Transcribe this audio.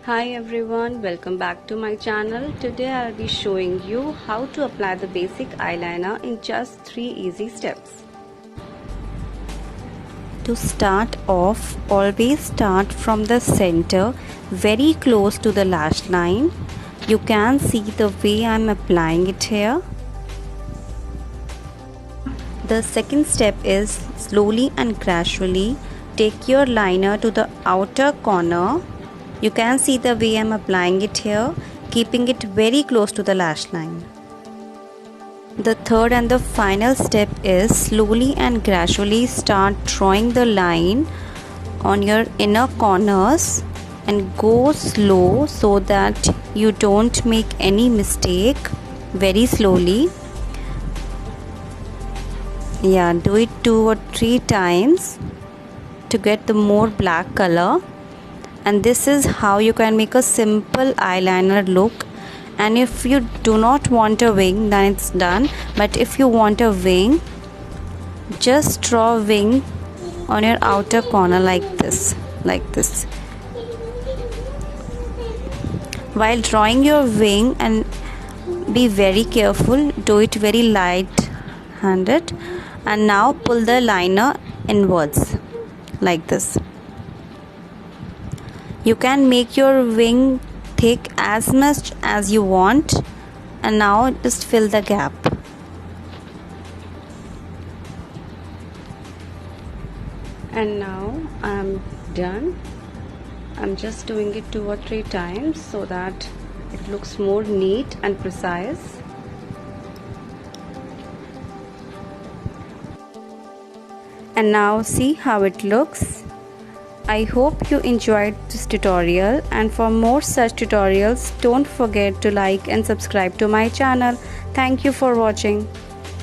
Hi everyone, welcome back to my channel. Today I'll be showing you how to apply the basic eyeliner in just 3 easy steps. To start off, always start from the center, very close to the lash line. You can see the way I'm applying it here. The second step is slowly and gradually take your liner to the outer corner. You can see the way I'm applying it here, keeping it very close to the lash line. The third and the final step is slowly and gradually start drawing the line on your inner corners and go slow so that you don't make any mistake. Very slowly. Yeah, do it 2 or 3 times to get the more black color. And this is how you can make a simple eyeliner look. And if you do not want a wing, then it's done. But if you want a wing, just draw a wing on your outer corner like this. While drawing your wing, and be very careful, do it very light handed. And now pull the liner inwards like this. You can make your wing thick as much as you want, and now just fill the gap. And now I'm done. I'm just doing it 2 or 3 times so that it looks more neat and precise. And now see how it looks. I hope you enjoyed this tutorial, and for more such tutorials don't forget to like and subscribe to my channel. Thank you for watching.